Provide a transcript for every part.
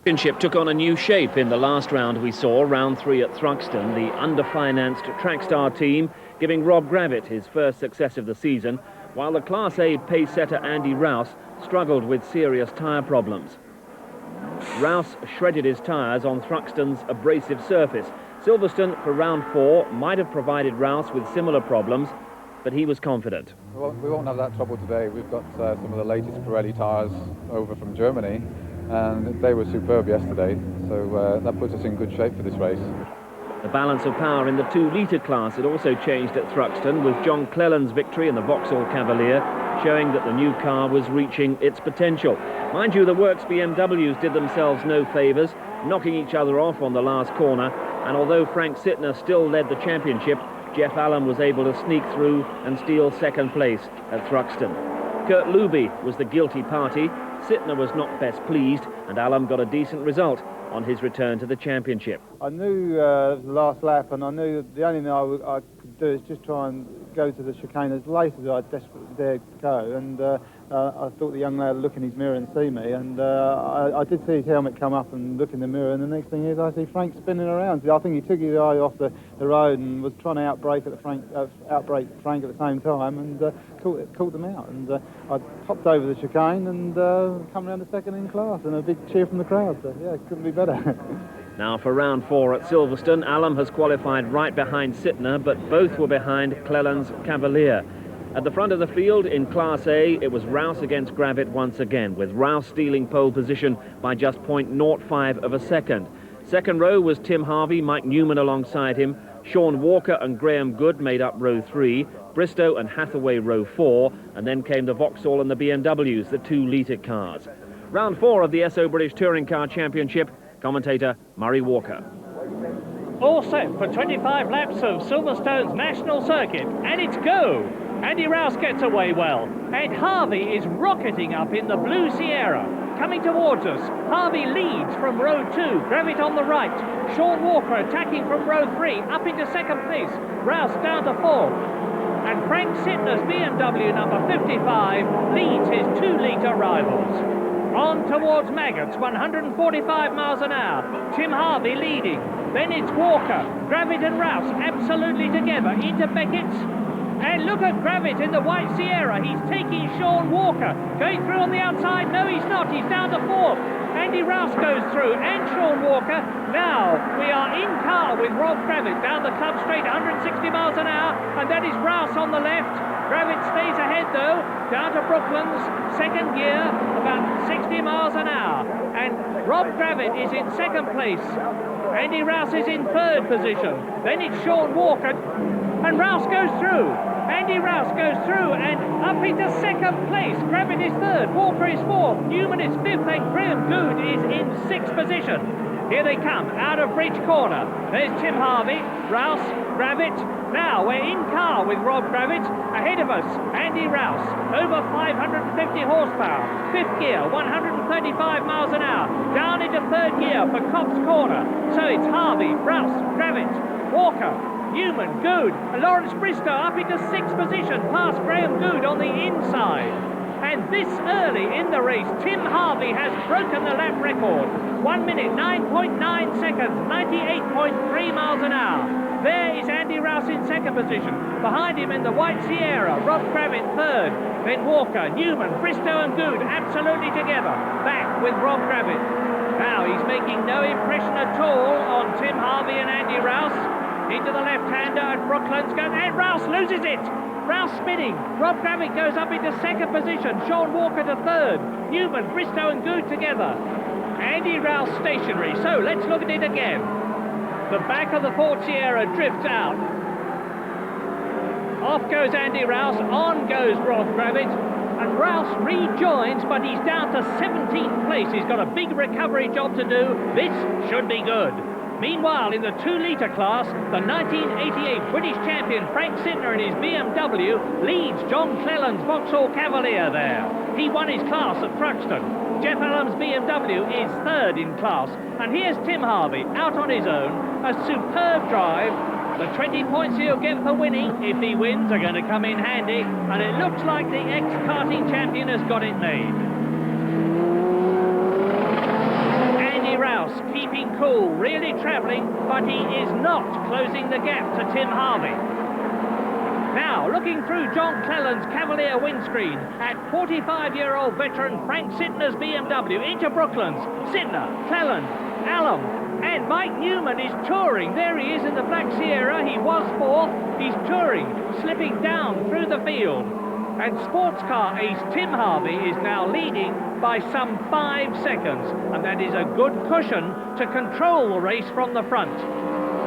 Championship took on a new shape in the last round we saw, round 3 at Thruxton. The underfinanced Trackstar team giving Rob Gravitt his first success of the season, while the Class A pace setter Andy Rouse struggled with serious tyre problems. Rouse shredded his tyres on Thruxton's abrasive surface. Silverstone for round 4 might have provided Rouse with similar problems, but he was confident. We won't have that trouble today. We've got some of the latest Pirelli tyres over from Germany, and they were superb yesterday, so that puts us in good shape for this race. The balance of power in the 2 litre class had also changed at Thruxton, with John Cleland's victory in the Vauxhall Cavalier showing that the new car was reaching its potential. Mind you, the Works BMWs did themselves no favours, knocking each other off on the last corner, and although Frank Sittner still led the championship, Jeff Allen was able to sneak through and steal second place at Thruxton. Kurt Luby was the guilty party. Sittner was not best pleased, and Allen got a decent result on his return to the championship. I knew the last lap, and I knew the only thing I could do is just try and go to the chicane as late as I desperately dared go, and I thought the young lad would look in his mirror and see me, and I did see his helmet come up and look in the mirror, and the next thing is I see Frank spinning around. I think he took his eye off the road and was trying to outbrake Frank at the same time, and caught them out, and I popped over the chicane and come around the second in class, and a big cheer from the crowd, so yeah, it couldn't be better. Now for round 4 at Silverstone, Allen has qualified right behind Sittner, but both were behind Cleland's Cavalier. At the front of the field in Class A, it was Rouse against Gravitt once again, with Rouse stealing pole position by just 0.05 of a second. Second row was Tim Harvey, Mike Newman alongside him. Sean Walker and Graham Good made up row 3, Bristow and Hathaway row 4, and then came the Vauxhall and the BMWs, the 2 litre cars. Round 4 of the Esso British Touring Car Championship. Commentator Murray Walker. All set for 25 laps of Silverstone's national circuit, and it's go! Andy Rouse gets away well, and Harvey is rocketing up in the blue Sierra. Coming towards us, Harvey leads from row 2, Gravitt on the right. Sean Walker attacking from row 3, up into second place. Rouse down to 4th. And Frank Sittner's BMW number 55 leads his 2 litre rivals. On towards Maggots, 145 miles an hour. Tim Harvey leading. Then it's Walker, Gravitt and Rouse absolutely together into Beckett's. And look at Gravitt in the white Sierra. He's taking Sean Walker. Going through on the outside. No, he's not. He's down to 4th. Andy Rouse goes through and Sean Walker. Now we are in car with Rob Gravitt down the club straight, 160 miles an hour. And that is Rouse on the left. Gravitt stays ahead though, down to Brooklands, second gear, about 60 miles an hour. And Rob Gravitt is in second place. Andy Rouse is in third position. Then it's Sean Walker, and Rouse goes through. Andy Rouse goes through and up into second place. Gravitt is third, Walker is 4th, Newman is 5th, and Graham Good is in 6th position. Here they come, out of Bridge Corner. There's Tim Harvey, Rouse, Gravitt. Now we're in car with Rob Gravitt. Ahead of us, Andy Rouse, over 550 horsepower. 5th gear, 135 miles an hour. Down into 3rd gear for Cops Corner. So it's Harvey, Rouse, Gravitt, Walker, Newman, Good, and Laurence Bristow up into 6th position, past Graham Good on the inside. And this early in the race, Tim Harvey has broken the lap record. 1 minute, 9.9 seconds, 98.3 miles an hour. There is Andy Rouse in second position. Behind him in the white Sierra, Rob Gravitt third. Then Walker, Newman, Bristow and Good absolutely together. Back with Rob Gravitt. Now he's making no impression at all on Tim Harvey and Andy Rouse. Into the left-hander and Brooklands goes, and Rouse loses it. Rouse spinning. Rob Gravitt goes up into second position. Sean Walker to third. Newman, Bristow and Good together. Andy Rouse stationary. So let's look at it again. The back of the Ford Sierra drifts out. Off goes Andy Rouse. On goes Rob Gravitt. And Rouse rejoins, but he's down to 17th place. He's got a big recovery job to do. This should be good. Meanwhile, in the 2 litre class, the 1988 British champion Frank Sittner in his BMW leads John Cleland's Vauxhall Cavalier there. He won his class at Thruxton. Jeff Allen's BMW is third in class. And here's Tim Harvey out on his own. A superb drive. The 20 points he'll get for winning, if he wins, are going to come in handy. And it looks like the ex-karting champion has got it made. cool, really travelling, but he is not closing the gap to Tim Harvey. Now, looking through John Cleland's Cavalier windscreen at 45-year-old veteran Frank Sittner's BMW into Brooklands. Sittner, Cleland, Allen, and Mike Newman is touring. There he is in the Black Sierra. He was fourth. He's touring, slipping down through the field. And sports car ace Tim Harvey is now leading by some 5 seconds. And that is a good cushion to control the race from the front.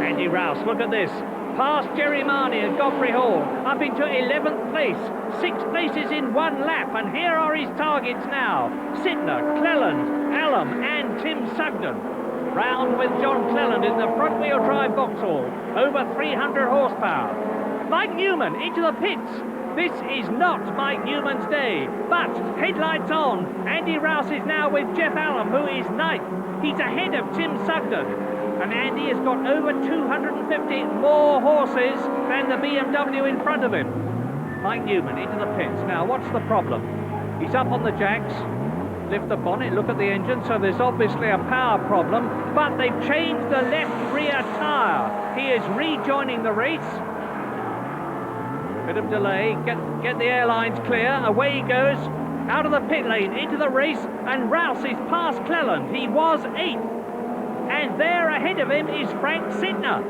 Andy Rouse, look at this. Past Jerry Marnie and Godfrey Hall, up into 11th place. 6 places in 1 lap, and here are his targets now. Sittner, Cleland, Allen and Tim Sugden. Round with John Cleland in the front-wheel drive Vauxhall, over 300 horsepower. Mike Newman into the pits. This is not Mike Newman's day, but headlights on. Andy Rouse is now with Jeff Allen, who is 9th. He's ahead of Tim Sugden. And Andy has got over 250 more horses than the BMW in front of him. Mike Newman into the pits. Now, what's the problem? He's up on the jacks. Lift the bonnet, look at the engine. So there's obviously a power problem, but they've changed the left rear tyre. He is rejoining the race. Bit of delay. Get the airlines clear. Away he goes. Out of the pit lane, into the race. And Rouse is past Cleland. He was 8th. And there ahead of him is Frank Sittner.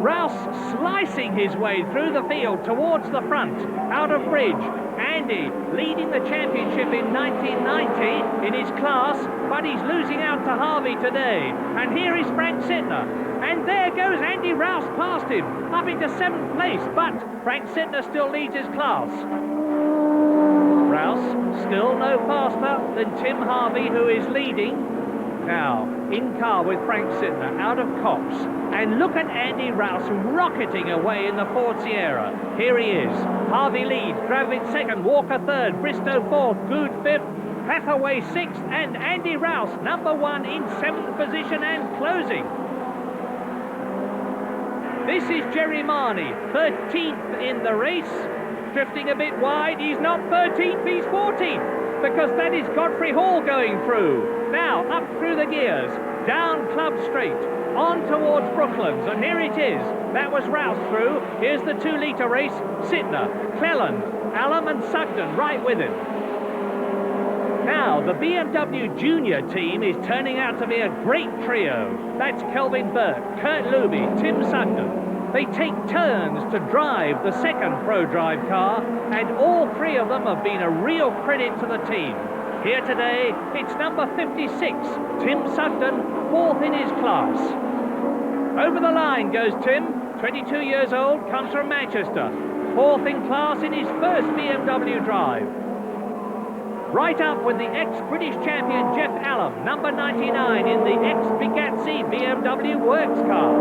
Rouse slicing his way through the field towards the front, out of bridge. Andy leading the championship in 1990 in his class, but he's losing out to Harvey today. And here is Frank Sittner. And there goes Andy Rouse past him, up into 7th place, but Frank Sittner still leads his class. Rouse still no faster than Tim Harvey, who is leading. Now, in car with Frank Sittner, out of Cops. And look at Andy Rouse rocketing away in the Ford Sierra. Here he is. Harvey leads, Gravit 2nd, Walker 3rd, Bristow 4th, Good 5th, Hathaway 6th, and Andy Rouse, number 1 in 7th position and closing. This is Jerry Marnie, 13th in the race. Drifting a bit wide. He's not 13th, he's 14th, because that is Godfrey Hall going through. Now, up through the gears, down Club Straight, on towards Brooklands, and here it is. That was Rouse through. Here's the 2 litre race. Sittner, Cleland, Allen and Sugden right with him. Now, the BMW Junior team is turning out to be a great trio. That's Kelvin Burke, Kurt Luby, Tim Sugden. They take turns to drive the 2nd Pro Drive car, and all 3 of them have been a real credit to the team. Here today, it's number 56, Tim Sugden, 4th in his class. Over the line goes Tim, 22 years old, comes from Manchester, 4th in class in his first BMW drive. Right up with the ex-British champion Jeff Allen, number 99 in the ex-Bugatti BMW works car.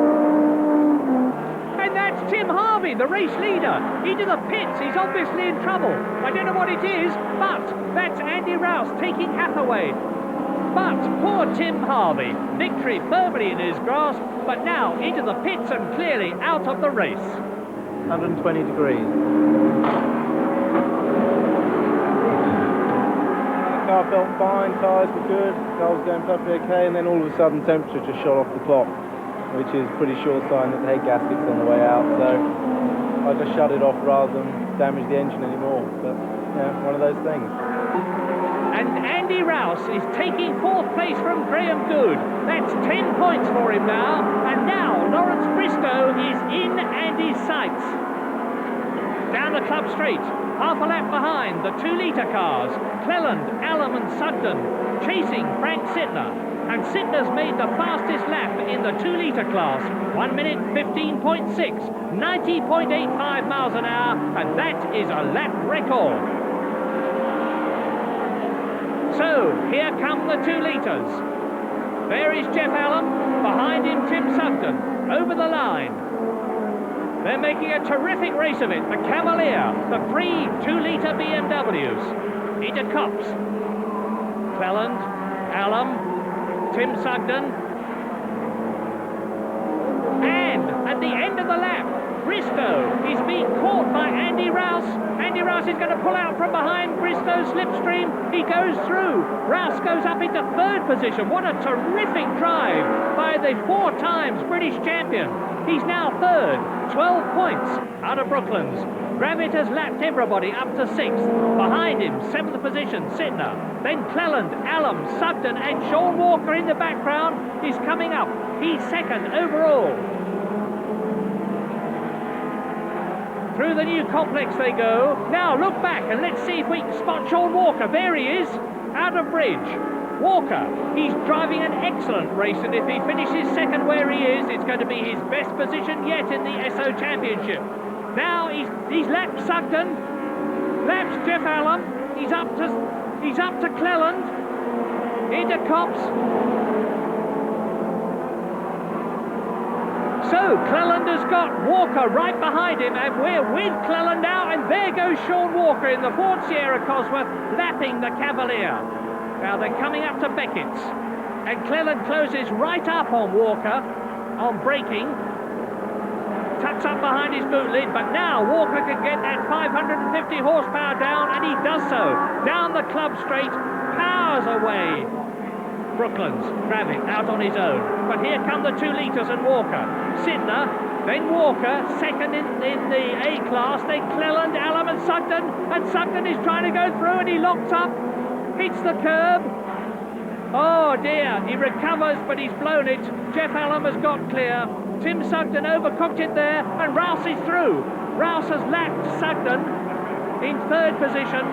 And that's Tim Harvey, the race leader, into the pits. He's obviously in trouble. I don't know what it is, but that's Andy Rouse taking Hathaway. But poor Tim Harvey, victory firmly in his grasp, but now into the pits and clearly out of the race. 120 degrees. The car felt fine, tyres were good, car was going perfectly okay, and then all of a sudden temperature just shot off the clock, which is a pretty sure sign that the head gasket's on the way out, so I just shut it off rather than damage the engine anymore. But yeah, one of those things. And Andy Rouse is taking 4th place from Graham Good. That's 10 points for him now. And now Laurence Bristow is in Andy's sights. Down the Club Straight, half a lap behind the 2 litre cars. Cleland, Allen and Sugden chasing Frank Sittner. And Sittner's made the fastest lap in the 2 litre class. 1 minute 15.6, 90.85 miles an hour, and that is a lap record. So, here come the 2 litres. There is Jeff Allen, behind him Tim Sugden, over the line. They're making a terrific race of it. The Cavalier, the 3 2-litre BMWs. Into Cops. Cleland, Allen, Tim Sugden. And at the end of the lap, Bristow is being caught by Andy Rouse. Andy Rouse is going to pull out from behind Bristow's slipstream. He goes through. Rouse goes up into third position. What a terrific drive by the 4 times British champion. He's now third, 12 points out of Brooklands. Gravett has lapped everybody up to 6th. Behind him, 7th position, Sytner. Then Cleland, Allen, Sugden and Sean Walker in the background is coming up. He's 2nd overall. Through the new complex they go. Now look back and let's see if we can spot Sean Walker. There he is, out of bridge. Walker, he's driving an excellent race, and if he finishes 2nd where he is, it's going to be his best position yet in the Esso Championship. Now he's lapped Sugden, lapped Jeff Allen. He's up to Cleland, into Copse. So Cleland has got Walker right behind him, and we're with Cleland now, and there goes Sean Walker in the Ford Sierra Cosworth, lapping the Cavalier. Now they're coming up to Beckett's, and Cleland closes right up on Walker on braking, tucks up behind his boot lid, but now Walker can get that 550 horsepower down, and he does so. Down the club straight, powers away. Brooklands, Gravett out on his own. But here come the 2 litres and Walker. Sytner, then Walker, 2nd in the A class, then Cleland, Allen and Sugden is trying to go through, and he locks up, hits the curb. Oh dear, he recovers, but he's blown it. Jeff Allen has got clear. Tim Sugden overcooked it there, and Rouse is through. Rouse has lapped Sugden in 3rd position,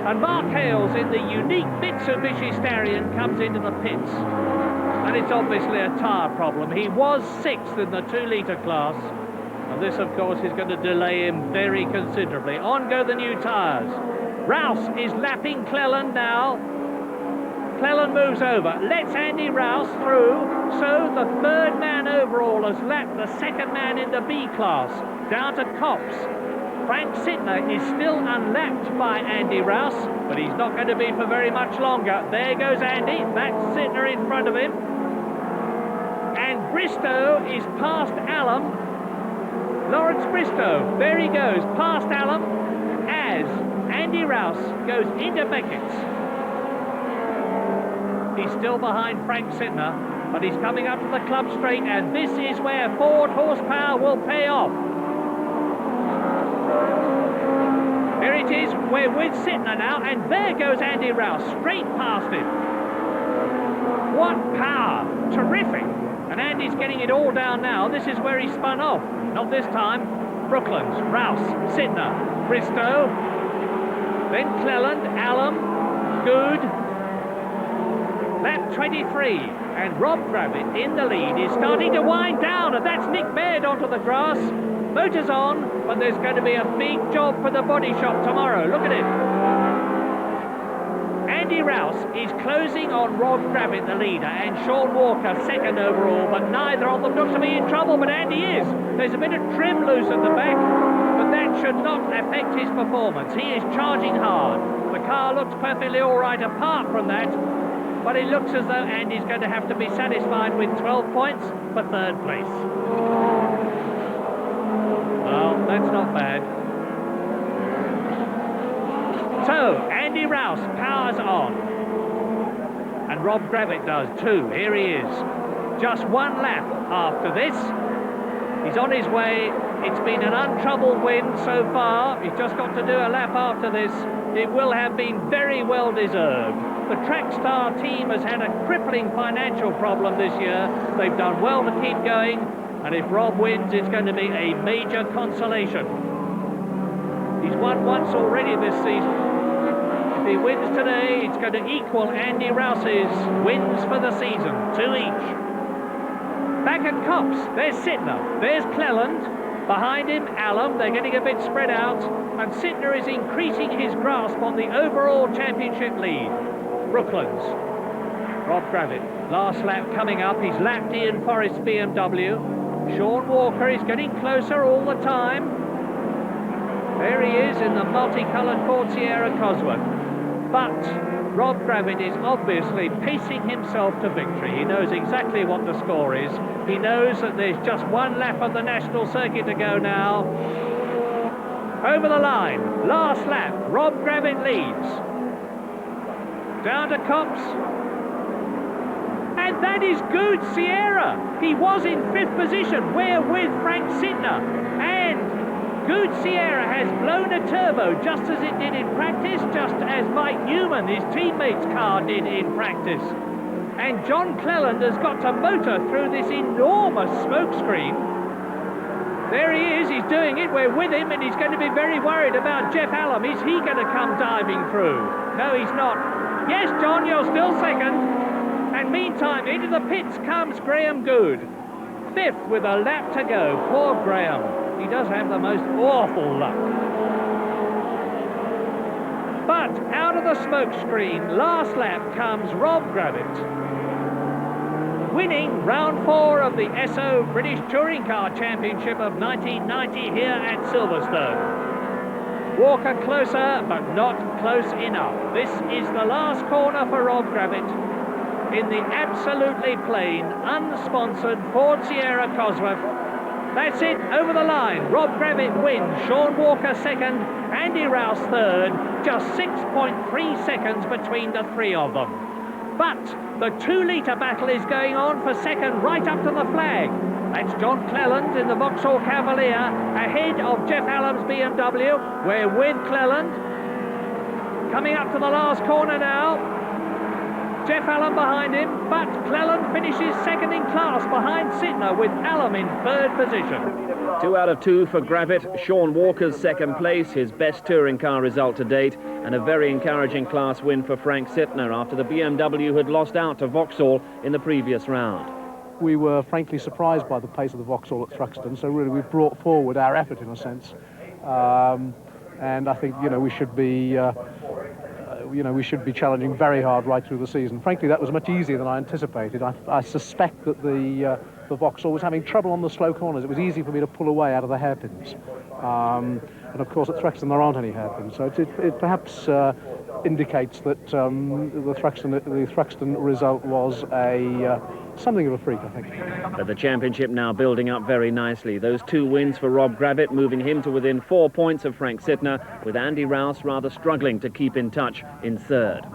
and Mark Hales in the unique Mitsubishi Starion comes into the pits. And it's obviously a tyre problem. He was 6th in the 2 litre class, and this of course is going to delay him very considerably. On go the new tyres. Rouse is lapping Cleland now. Cleland moves over, lets Andy Rouse through, so the 3rd man overall has lapped the 2nd man in the B class, down to Copse. Frank Sytner is still unlapped by Andy Rouse, but he's not going to be for very much longer. There goes Andy, that's Sytner in front of him. And Bristow is past Allen. Laurence Bristow, there he goes, past Allen, as Andy Rouse goes into Beckett's. He's still behind Frank Sytner, but he's coming up to the club straight, and this is where Ford horsepower will pay off. Here it is, we're with Sytner now, and there goes Andy Rouse, straight past him. What power, terrific. And Andy's getting it all down now. This is where he spun off. Not this time. Brooklands, Rouse, Sytner, Bristow, then Cleland, Allen, Good, lap 23, and Rob Gravett in the lead is starting to wind down, and that's Nick Baird onto the grass. Motor's on, but there's going to be a big job for the body shop tomorrow. Look at it. Andy Rouse is closing on Rob Gravett, the leader, and Sean Walker 2nd overall, but neither of them looks to be in trouble, but Andy is. There's a bit of trim loose at the back, but that should not affect his performance. He is charging hard. The car looks perfectly all right apart from that, but it looks as though Andy's going to have to be satisfied with 12 points for 3rd place. Well, that's not bad. So, Andy Rouse powers on. And Rob Gravett does too. Here he is. Just 1 lap after this. He's on his way. It's been an untroubled win so far. He's just got to do a lap after this. It will have been very well deserved. The Trackstar team has had a crippling financial problem this year. They've done well to keep going, and if Rob wins, it's going to be a major consolation. He's won once already this season. If he wins today, it's going to equal Andy Rouse's wins for the season, 2 each. Back at Copse, there's Sytner, there's Cleland, behind him Allen, they're getting a bit spread out, and Sytner is increasing his grasp on the overall championship lead. Brooklands, Rob Gravett, last lap coming up, he's lapped Ian Forrest's BMW. Sean Walker is getting closer all the time. There he is in the multicoloured Ford Sierra Cosworth. But Rob Gravitt is obviously pacing himself to victory. He knows exactly what the score is. He knows that there's just one lap of the national circuit to go now. Over the line, last lap, Rob Gravitt leads. Down to Copse. And that is Good Sierra. He was in 5th position. We're with Frank Sitner. And Good Sierra has blown a turbo just as it did in practice, just as Mike Newman, his teammate's car, did in practice. And John Cleland has got to motor through this enormous smokescreen. There he is, he's doing it, we're with him, and he's going to be very worried about Jeff Allam. Is he going to come diving through? No, he's not. Yes, John, you're still second. And meantime, into the pits comes Graham Good. 5th with a lap to go. Poor Graham. He does have the most awful luck. But out of the smoke screen, last lap comes Rob Gravitt, winning round 4 of the Esso British Touring Car Championship of 1990 here at Silverstone. Walker closer, but not close enough. This is the last corner for Rob Gravitt in the absolutely plain, unsponsored Ford Sierra Cosworth. That's it, over the line. Rob Gravitt wins, Sean Walker second, Andy Rouse third, just 6.3 seconds between the three of them. But the 2 litre battle is going on for second right up to the flag. That's John Cleland in the Vauxhall Cavalier ahead of Jeff Allam's BMW. We're with Cleland. Coming up to the last corner now. Jeff Allam behind him, but Cleland finishes second in class behind Sitner with Allam in 3rd position. 2 out of 2 for Gravitt. Sean Walker's 2nd place, his best touring car result to date, and a very encouraging class win for Frank Sitner after the BMW had lost out to Vauxhall in the previous round. We were frankly surprised by the pace of the Vauxhall at Thruxton, so really we've brought forward our effort in a sense. And I think, we should be we should be challenging very hard right through the season. Frankly, that was much easier than I anticipated. I suspect that the Vauxhall was having trouble on the slow corners. It was easy for me to pull away out of the hairpins. And of course at Thruxton there aren't any hairpins, so it perhaps indicates that the Thruxton result was something of a freak, I think. But the championship now building up very nicely. Those 2 wins for Rob Gravitt, moving him to within 4 points of Frank Sitner, with Andy Rouse rather struggling to keep in touch in 3rd.